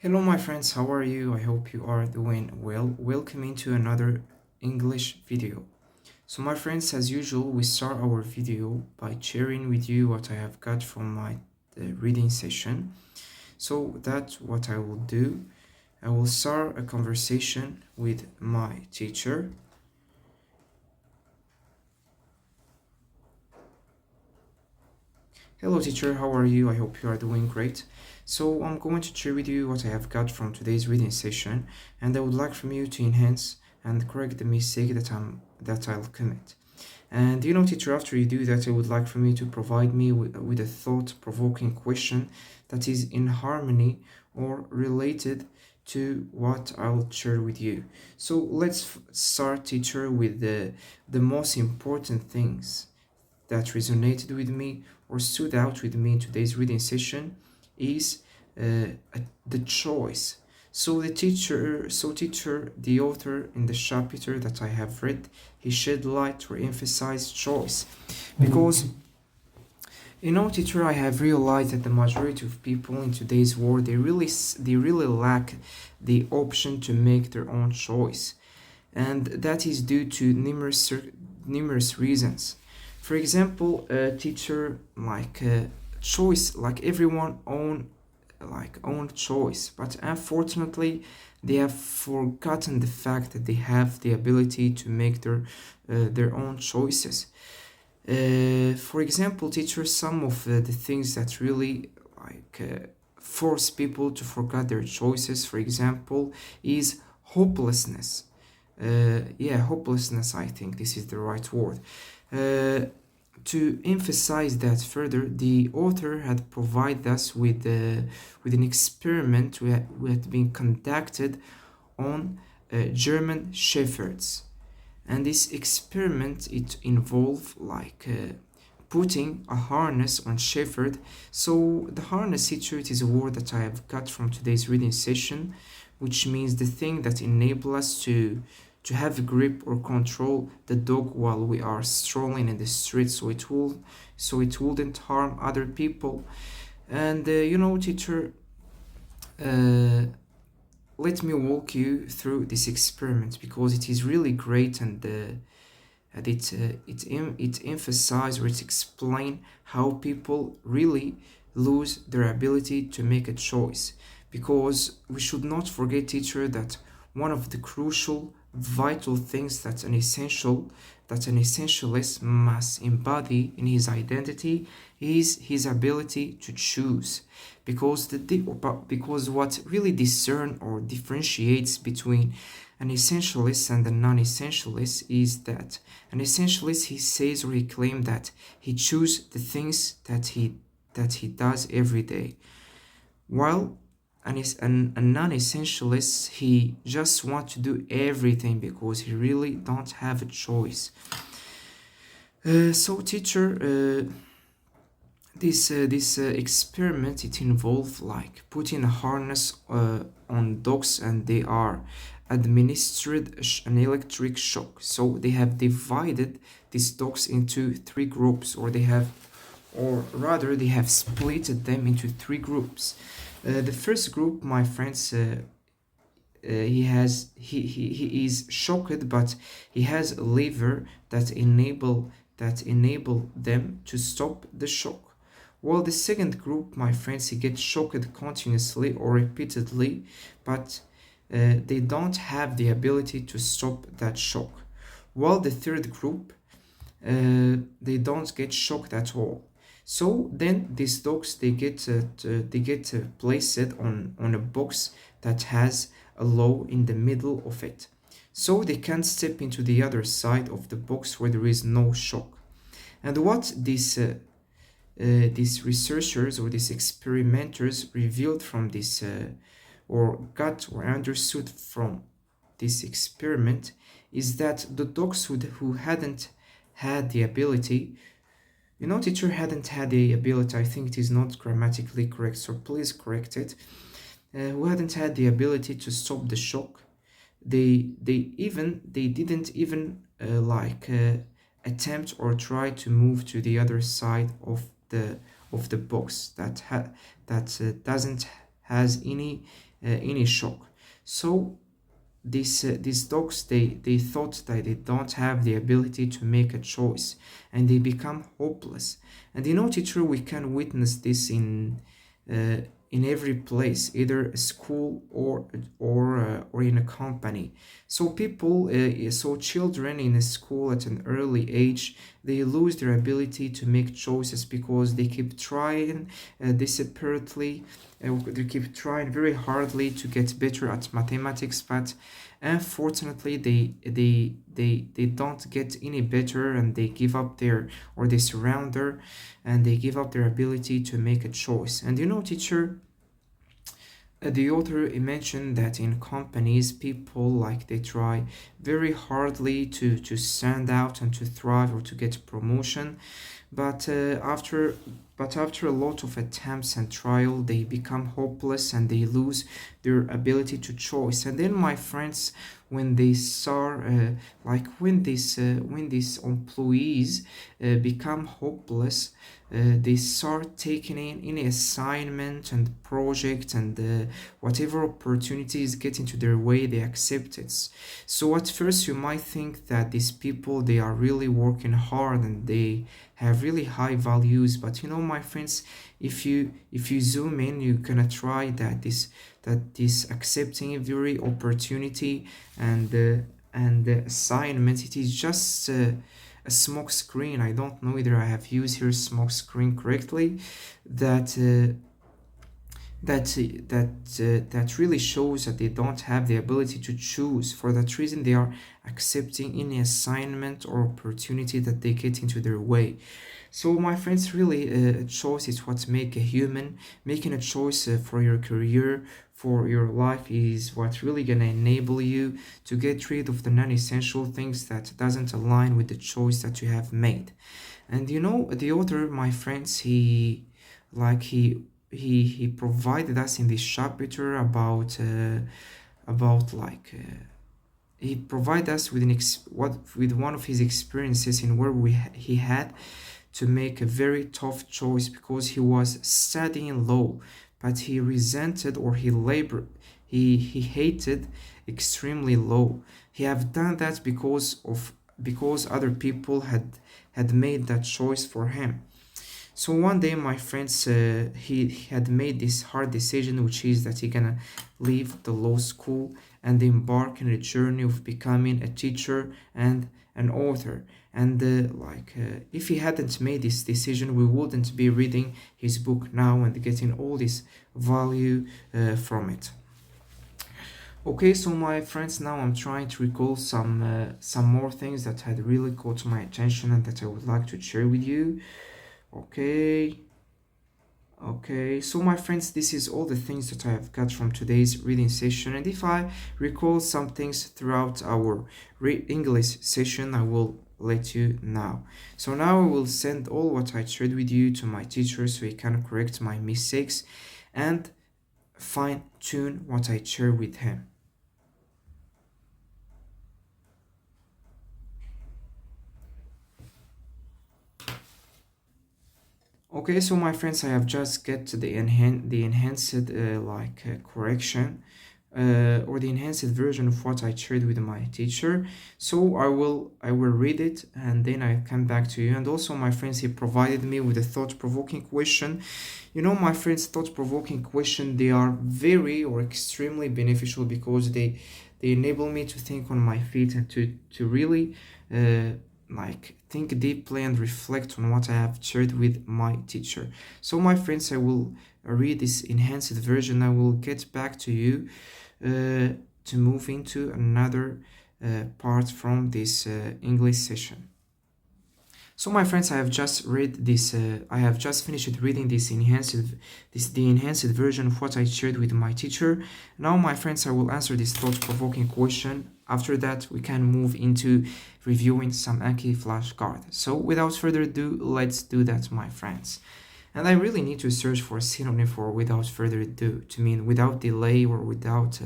Hello, my friends, how are you? I hope you are doing well. Welcome into another English video. So, my friends, as usual, we start our video by sharing with you what I have got from my reading session. So, that's what I will do. I will start a conversation with my teacher. Hello, teacher, how are you? I hope you are doing great. So, I'm going to share with you what I have got from today's reading session, and I would like from you to enhance and correct the mistake that I'll commit. And teacher, after you do that, I would like for me to provide me with a thought-provoking question that is in harmony or related to what I'll share with you. So let's start, teacher, with the most important things that resonated with me or stood out with me in today's reading session is the choice. So the author in the chapter that I have read, he shed light to emphasize choice, because teacher, I have realized that the majority of people in today's world they really lack the option to make their own choice, and that is due to numerous reasons. For example, a teacher choice, like everyone own choice, but unfortunately they have forgotten the fact that they have the ability to make their own choices. For example, teachers, some of the things that really force people to forget their choices, for example, is hopelessness. Yeah, hopelessness, I think this is the right word. Uh, to emphasize that further, the author had provided us with an experiment we had been conducted on German shepherds, and this experiment it involved putting a harness on shepherd. So the harness teacher, it is a word that I have got from today's reading session, which means the thing that enable us to have a grip or control the dog while we are strolling in the street, so it wouldn't harm other people. And teacher, uh, let me walk you through this experiment because it is really great, and it emphasizes or it explains how people really lose their ability to make a choice. Because we should not forget, teacher, that one of the crucial vital things that an essentialist must embody in his identity is his ability to choose, because what really discern or differentiates between an essentialist and a non-essentialist is that an essentialist, he says or he claims that he chooses the things that he does every day, while a non-essentialist, he just wants to do everything because he really don't have a choice. So teacher, this experiment, it involved like putting a harness on dogs, and they are administered an electric shock. So they have divided these dogs into three groups, or rather they have splitted them into three groups. The first group, my friends, he is shocked, but he has a lever that enable them to stop the shock. While the second group, my friends, he gets shocked continuously or repeatedly, but they don't have the ability to stop that shock. While the third group, they don't get shocked at all. So then these dogs, they get placed on a box that has a low in the middle of it, so they can't step into the other side of the box where there is no shock. And what these researchers or these experimenters revealed from this, or got or understood from this experiment, is that the dogs who hadn't had the ability, teacher, hadn't had the ability, I think it is not grammatically correct, so please correct it, who hadn't had the ability to stop the shock, they didn't even attempt or try to move to the other side of the box that doesn't has any shock. So these dogs, they thought that they don't have the ability to make a choice, and they become hopeless. And teacher, we can witness this uh, in every place, either a school or in a company. So children in a school at an early age, they lose their ability to make choices because they keep trying desperately. They keep trying very hardly to get better at mathematics, but unfortunately they don't get any better, and they give up their, or they surrender, and they give up their ability to make a choice. And teacher, the author mentioned that in companies, people, like, they try very hardly to stand out and to thrive or to get promotion, but after a lot of attempts and trial, they become hopeless and they lose their ability to choice. And then, my friends, when they saw when these employees become hopeless, they start taking in any assignment and project, and whatever opportunities get into their way, they accept it. So at first you might think that these people, they are really working hard and they have really high values, but my friends, if you zoom in, you're gonna try that this accepting every opportunity and the assignment, it is just a smoke screen. I don't know whether I have used here smoke screen correctly. That that really shows that they don't have the ability to choose. For that reason, they are accepting any assignment or opportunity that they get into their way. So, my friends, really, a choice is what make a human. Making a choice for your career, for your life, is what really gonna enable you to get rid of the non-essential things that doesn't align with the choice that you have made. And the author, my friends, like he provided us in this chapter about he provided us with with one of his experiences in where he had to make a very tough choice because he was studying law, but he resented, or he hated extremely law. He have done that because other people had made that choice for him. So one day, my friends, he had made this hard decision, which is that he gonna leave the law school and embark on a journey of becoming a teacher and an author. And if he hadn't made this decision, we wouldn't be reading his book now and getting all this value from it. Okay, so my friends, now I'm trying to recall some more things that had really caught my attention and that I would like to share with you. Okay. Okay, so my friends, this is all the things that I have got from today's reading session. And if I recall some things throughout our English session, I will let you know. So now I will send all what I shared with you to my teacher so he can correct my mistakes and fine tune what I share with him. Okay, so my friends, I have just get to the enhanced correction or the enhanced version of what I shared with my teacher. So I will read it and then I come back to you. And also, my friends, he provided me with a thought-provoking question. My friends, thought-provoking question, they are very or extremely beneficial because they enable me to think on my feet and to really think deeply and reflect on what I have shared with my teacher. So, my friends, I will read this enhanced version. I will get back to you to move into another part from this English session. So, my friends, I have just read this. I have just finished reading the enhanced version of what I shared with my teacher. Now, my friends, I will answer this thought-provoking question. After that, we can move into reviewing some Anki flashcard. So, without further ado, let's do that, my friends. And I really need to search for a synonym for without further ado, to mean without delay or without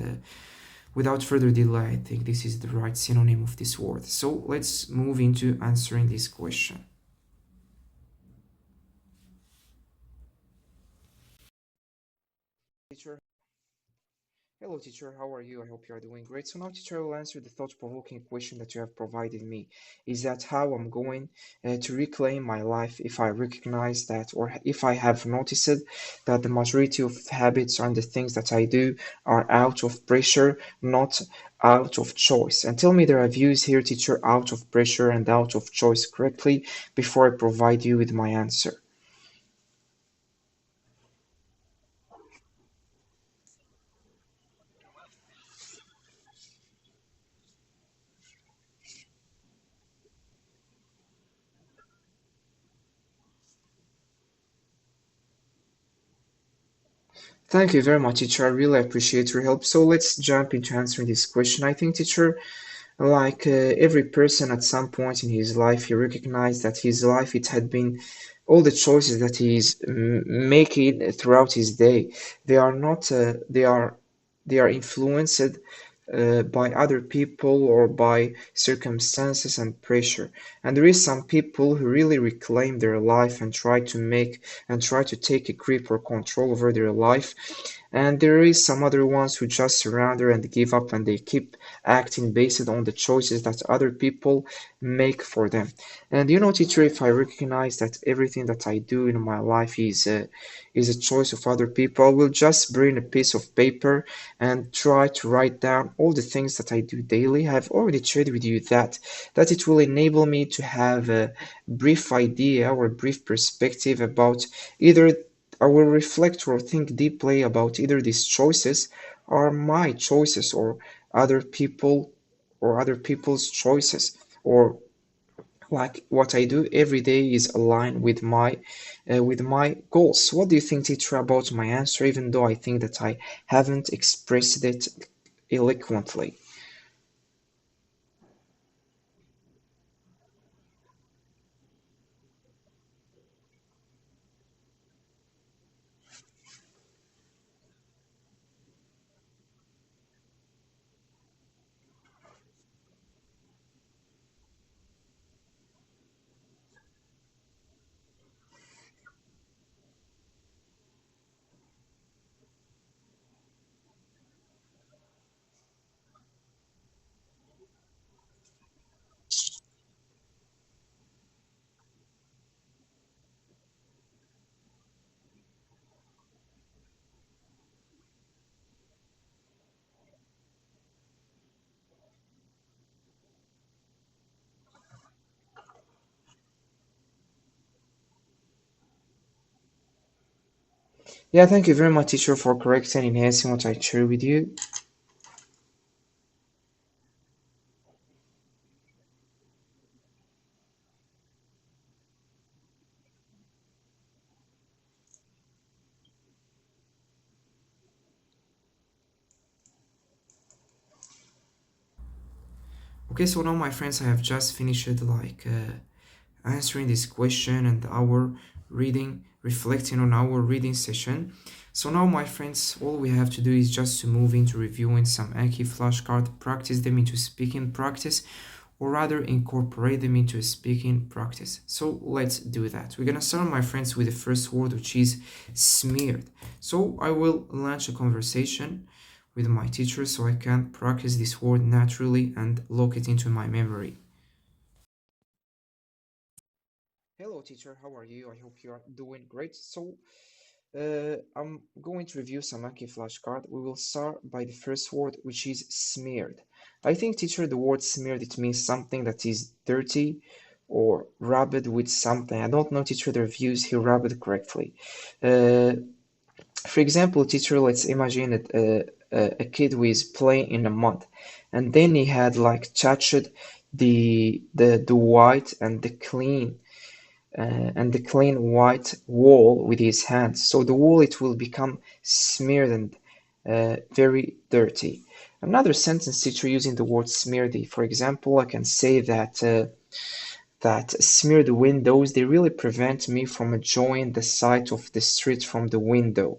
further delay. I think this is the right synonym of this word. So let's move into answering this question. Teacher, Hello, teacher. How are you? I hope you are doing great. So now, teacher, I will answer the thought-provoking question that you have provided me. Is that how I'm going to reclaim my life if I recognize that, or if I have noticed that the majority of habits and the things that I do are out of pressure, not out of choice? And tell me the reviews here, teacher, out of pressure and out of choice correctly before I provide you with my answer. Thank you very much, teacher. I really appreciate your help. So let's jump into answering this question. I think, teacher, like every person at some point in his life, he recognized that his life, it had been all the choices that he's making throughout his day. They are not, they are influenced by other people or by circumstances and pressure. And there is some people who really reclaim their life and try to take a grip or control over their life, and there is some other ones who just surrender and give up and they keep acting based on the choices that other people make for them. And you know, teacher, if I recognize that everything that I do in my life is a choice of other people, I will just bring a piece of paper and try to write down all the things that I do daily. I've already shared with you that it will enable me to have a brief idea or a brief perspective about either I will reflect or think deeply about either these choices are my choices or other people's choices, or like what I do every day is aligned with my goals. What do you think, teacher, about my answer, even though I think that I haven't expressed it eloquently? Yeah, thank you very much, teacher, for correcting and enhancing what I share with you. Okay, so now, my friends, I have just finished answering this question and our reading, reflecting on our reading session. So now, my friends, all we have to do is just to move into reviewing some Anki flashcard, practice them into speaking practice, or rather incorporate them into a speaking practice. So let's do that. We're gonna start, my friends, with the first word, which is smeared. So I will launch a conversation with my teacher so I can practice this word naturally and lock it into my memory. Hello, teacher. How are you? I hope you are doing great. So, I'm going to review some Anki flashcard. We will start by the first word, which is smeared. I think, teacher, the word smeared, it means something that is dirty or rubbed with something. I don't know, teacher, the reviews here rubbed correctly. Uh, for example, teacher, let's imagine a kid who is playing in the mud, and then he had like touched the white and the clean white wall with his hands. So the wall, it will become smeared and very dirty. Another sentence, teacher, using the word smeared. For example, I can say that smeared windows, they really prevent me from enjoying the sight of the street from the window.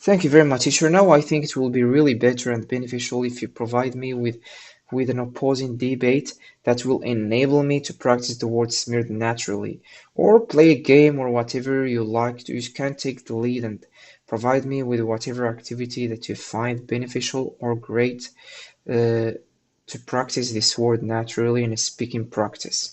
Thank you very much, teacher. Now I think it will be really better and beneficial if you provide me with an opposing debate that will enable me to practice the word smeared naturally, or play a game or whatever you like. You can take the lead and provide me with whatever activity that you find beneficial or great to practice this word naturally in a speaking practice.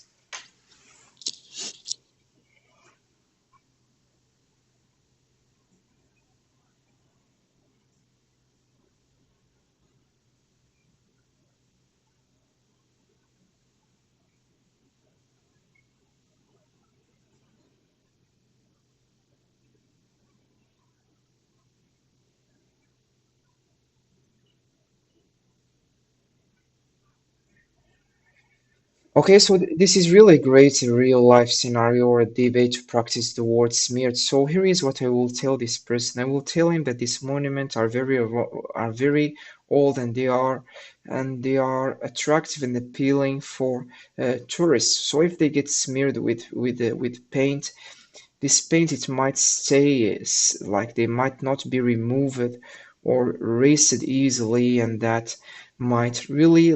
Okay, so this is really great real life scenario or a debate to practice the word smeared. So here is what I will tell this person. I will tell him that these monuments are very old and they are attractive and appealing for tourists. So if they get smeared with paint, this paint it might stay like they might not be removed or erased easily, and that might really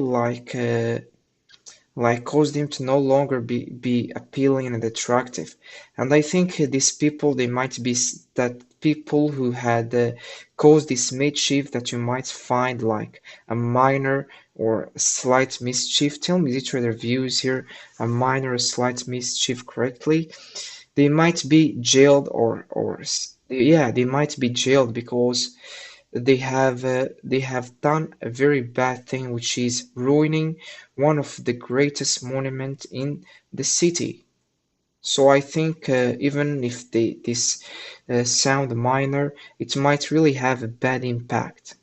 like cause them to no longer be appealing and attractive. And I think these people, they might be that people who had caused this mischief that you might find like a minor or a slight mischief. Tell me which are their views here, a minor or slight mischief correctly. They might be jailed or yeah, they might be jailed because they have done a very bad thing, which is ruining one of the greatest monuments in the city. So I think even if this sound minor, it might really have a bad impact.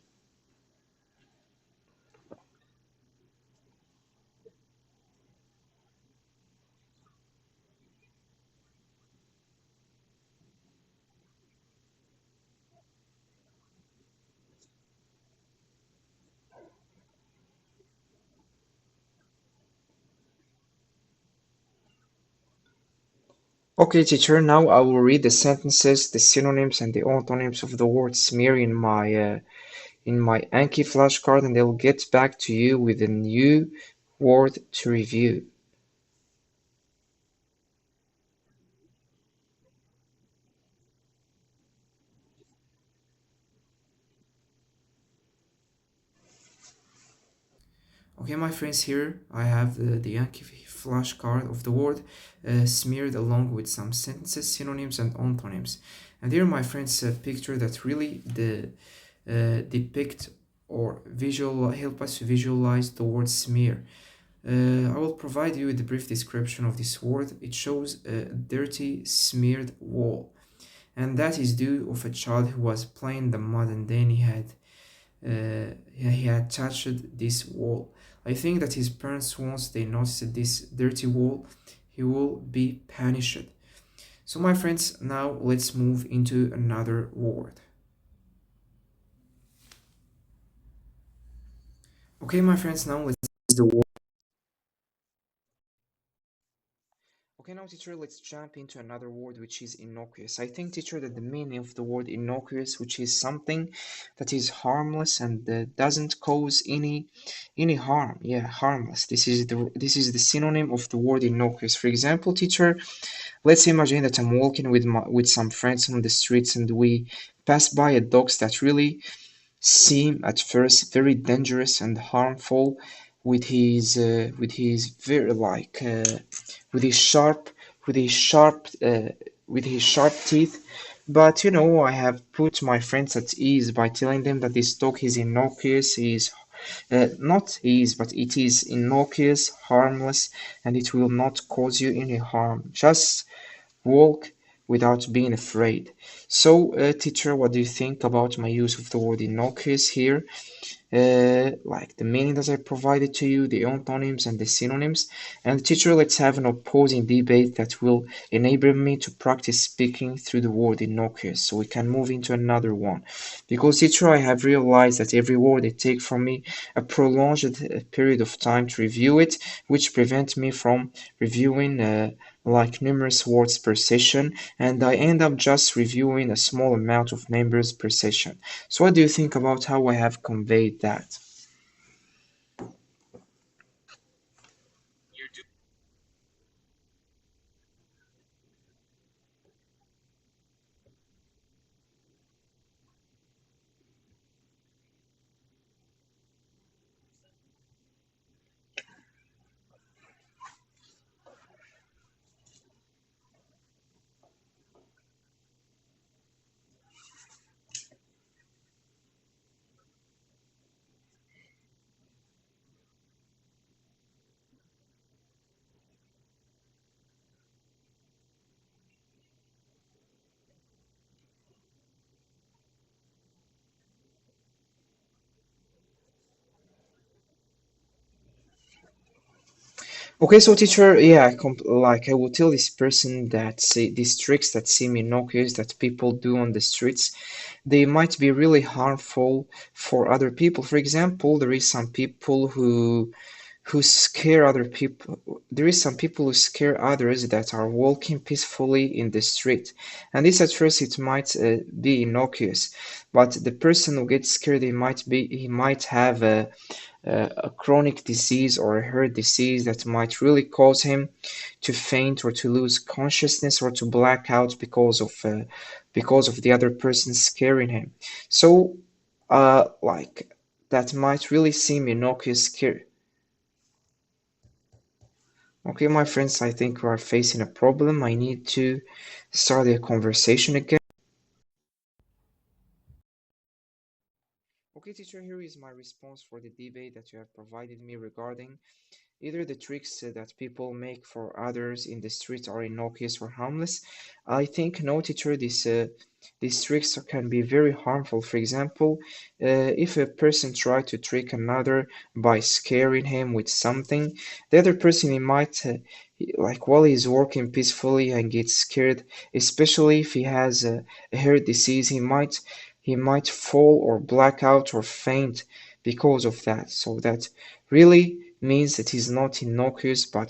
Okay, teacher, now I will read the sentences, the synonyms, and the antonyms of the word smear in my Anki flashcard, and I'll get back to you with a new word to review. Okay, my friends, here I have the Yankee flashcard of the word smeared along with some sentences, synonyms, and antonyms. And here, my friends, a picture that really depict or visual help us to visualize the word smear. I will provide you with a brief description of this word. It shows a dirty, smeared wall, and that is due of a child who was playing the mud and then he had touched this wall. I think that his parents, once they noticed this dirty wall, he will be punished. So, my friends, now let's move into another word. Okay, my friends, now let's the word. Okay, now, teacher, let's jump into another word, which is innocuous. I think, teacher, that the meaning of the word innocuous, which is something that is harmless and doesn't cause any harm. Yeah, harmless. This is the synonym of the word innocuous. For example, teacher, let's imagine that I'm walking with some friends on the streets and we pass by a dog that really seem at first very dangerous and harmful with his very with his sharp with his sharp with his sharp teeth. But I have put my friends at ease by telling them that this dog is innocuous, is not is, but it is innocuous, harmless, and it will not cause you any harm. Just walk without being afraid. So, teacher, what do you think about my use of the word innocuous here? Like the meaning that I provided to you, the antonyms and the synonyms. And teacher, let's have an opposing debate that will enable me to practice speaking through the word innocuous. So we can move into another one. Because teacher, I have realized that every word it takes from me a prolonged period of time to review it, which prevents me from reviewing like numerous words per session, and I end up just reviewing a small amount of numbers per session. So what do you think about how I have conveyed that? Okay, so teacher, yeah, like I will tell this person that say, these tricks that seem innocuous that people do on the streets, they might be really harmful for other people. For example, there is some people who scare other people. There is some people who scare others that are walking peacefully in the street, and this at first it might be innocuous, but the person who gets scared, he might have a chronic disease or a heart disease that might really cause him to faint or to lose consciousness or to black out because of the other person scaring him. So, like that might really seem innocuous scare. Okay, my friends, I think we are facing a problem. I need to start a conversation again. Okay, teacher, here is my response for the debate that you have provided me regarding either the tricks that people make for others in the street are innocuous or harmless. I think no, teacher, these tricks can be very harmful. For example, if a person try to trick another by scaring him with something, the other person he might like while he's working peacefully and gets scared, especially if he has a heart disease, he might fall or black out or faint because of that. So that really means it is not innocuous but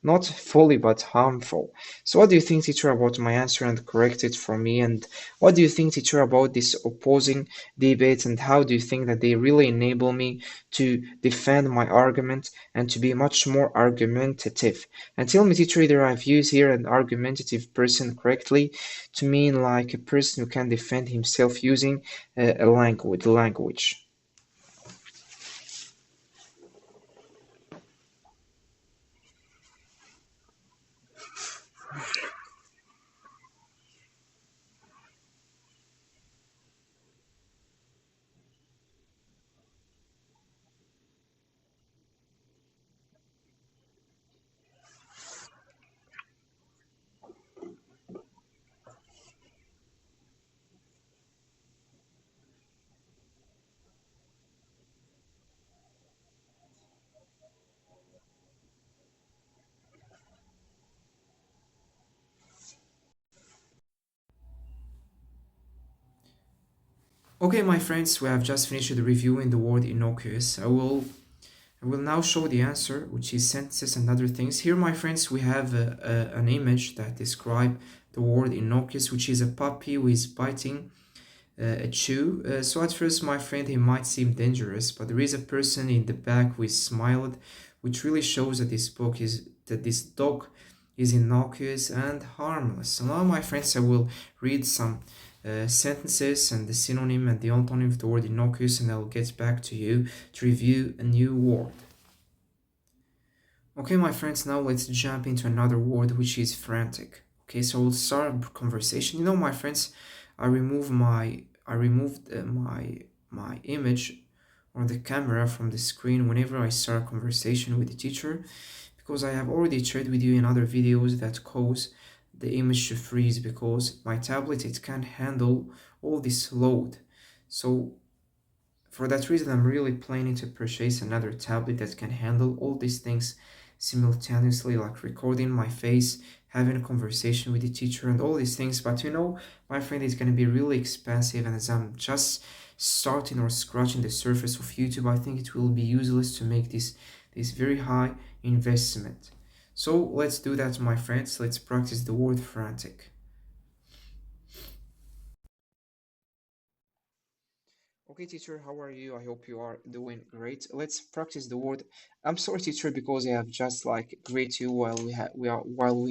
not fully but harmful. So what do you think, teacher, about my answer and correct it for me? And what do you think, teacher, about this opposing debate, and how do you think that they really enable me to defend my argument and to be much more argumentative? And tell me, teacher, either I've used here an argumentative person correctly to mean like a person who can defend himself using a language. Okay, my friends, we have just finished reviewing the word innocuous. I will now show the answer, which is sentences and other things. Here, my friends, we have an image that describe the word innocuous, which is a puppy who is biting a chew. So at first, my friend, he might seem dangerous, but there is a person in the back who is smiled, which really shows that this dog is innocuous and harmless. So now, my friends, I will read some sentences and the synonym and the antonym of the word innocuous, and I'll get back to you to review a new word. Okay, my friends, now let's jump into another word, which is frantic. Okay, so we'll start a conversation. My friends, I removed my image or the camera from the screen whenever I start a conversation with the teacher, because I have already shared with you in other videos that cause the image to freeze because my tablet it can't handle all this load. So for that reason, I'm really planning to purchase another tablet that can handle all these things simultaneously, like recording my face, having a conversation with the teacher, and all these things. But my friend, is going to be really expensive, and as I'm just starting or scratching the surface of YouTube, I think it will be useless to make this very high investment. So let's do that, my friends. Let's practice the word frantic. Okay, teacher, how are you? I hope you are doing great. Let's practice the word. I'm sorry, teacher, because I have just like greet you while we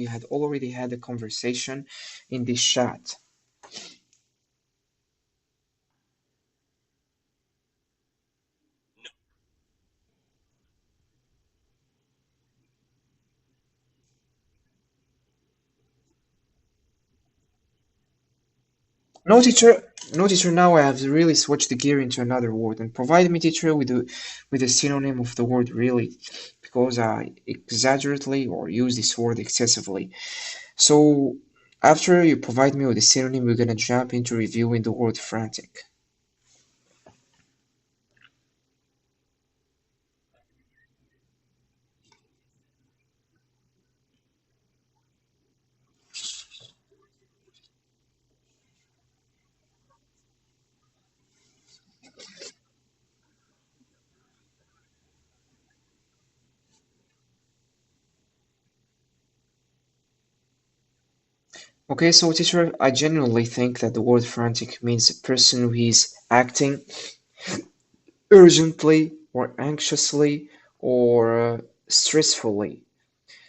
had already had a conversation in this chat. No, teacher. Now I have really switched the gear into another word and provide me, teacher, with a synonym of the word really, because I exaggerately or use this word excessively. So after you provide me with a synonym, we're gonna jump into reviewing the word frantic. Okay, so teacher, I genuinely think that the word frantic means a person who is acting urgently or anxiously or stressfully.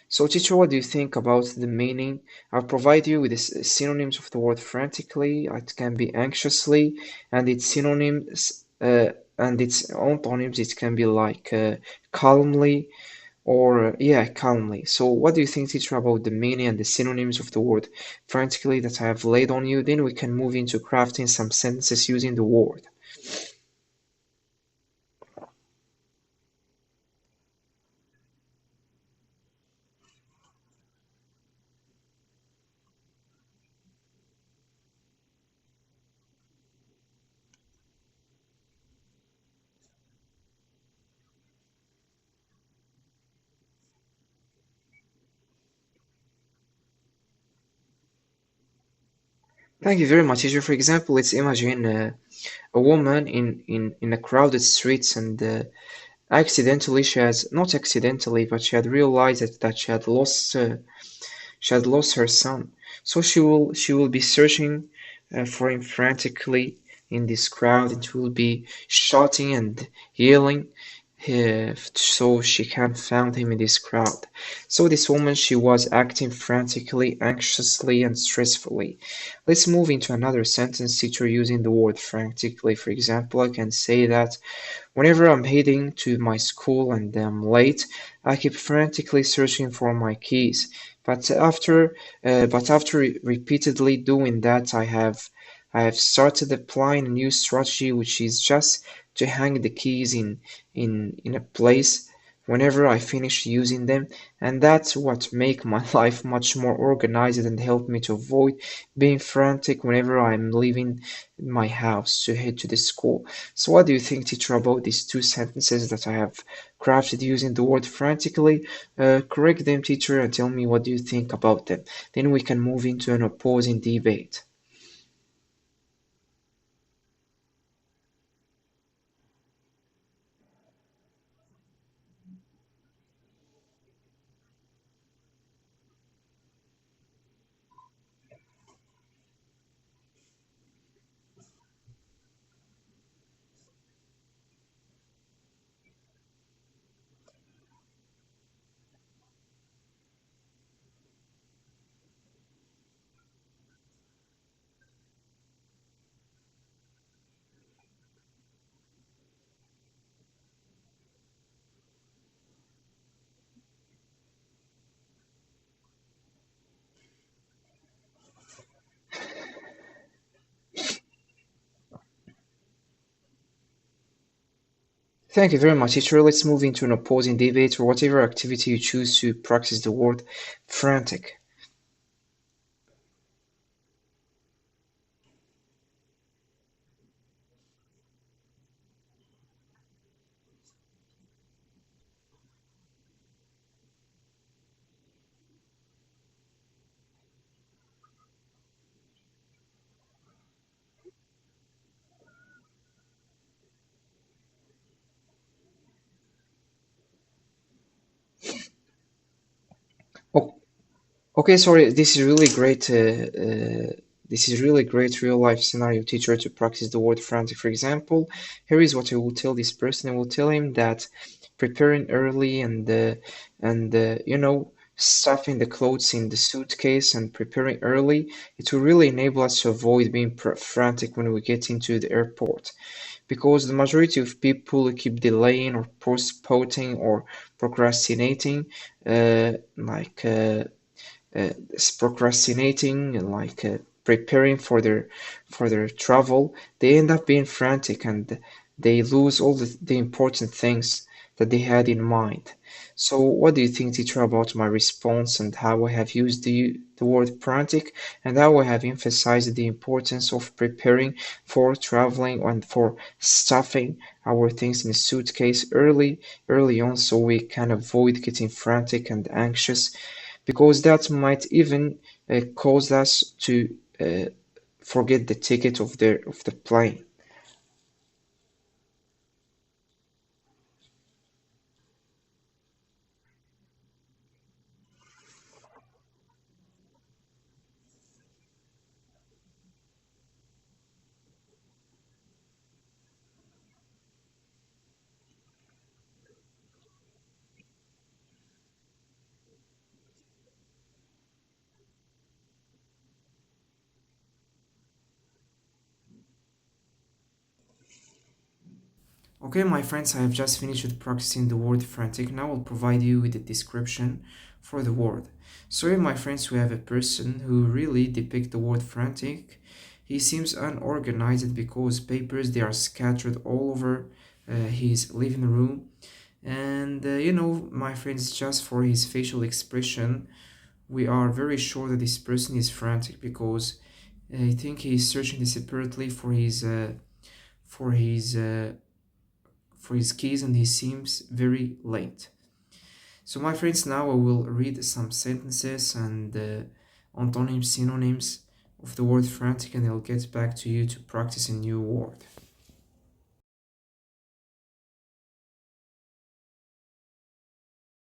So, teacher, what do you think about the meaning? I'll provide you with the synonyms of the word frantically. It can be anxiously, and its synonyms and its antonyms. It can be like calmly or yeah, calmly. So, what do you think, teacher, about the meaning and the synonyms of the word frantically that I have laid on you? Then we can move into crafting some sentences using the word. Thank you very much, teacher. For example, let's imagine a woman in a crowded streets and accidentally she has not accidentally but she had realized that she had lost her son. So she will be searching for him frantically in this crowd and she will be shouting and yelling so she can't find him in this crowd. So this woman she was acting frantically, anxiously and stressfully. Let's move into another sentence teacher using the word frantically. For example, I can say that whenever I'm heading to my school and I'm late, I keep frantically searching for my keys. But after repeatedly doing that, I have started applying a new strategy, which is just to hang the keys in a place whenever I finish using them, and that's what make my life much more organized and help me to avoid being frantic whenever I'm leaving my house to head to the school. So what do you think, teacher, about these two sentences that I have crafted using the word frantically? Correct them, teacher, and tell me what do you think about them. Then we can move into an opposing debate. Thank you very much, teacher. Let's move into an opposing debate or whatever activity you choose to practice the word frantic. Oh, okay, sorry. This is really great real life scenario teacher to practice the word frantic. For example, here is what I will tell this person. I will tell him that preparing early and stuffing the clothes in the suitcase and preparing early, it will really enable us to avoid being frantic when we get into the airport, because the majority of people keep delaying or postponing or procrastinating, like uh, procrastinating and like preparing for their travel. They end up being frantic and they lose all the important things that they had in mind. So what do you think, teacher, about my response and how I have used the word frantic and how I have emphasized the importance of preparing for traveling and for stuffing our things in a suitcase early on so we can avoid getting frantic and anxious, because that might even cause us to forget the ticket of the plane. Okay, my friends, I have just finished practicing the word frantic. Now I'll provide you with a description for the word. So here, my friends, we have a person who really depict the word frantic. He seems unorganized because papers they are scattered all over his living room. And my friends, just for his facial expression, we are very sure that this person is frantic because I think he is searching desperately for his uh, for his keys, and he seems very late. So, my friends, now I will read some sentences and antonyms, synonyms of the word frantic, and I'll get back to you to practice a new word.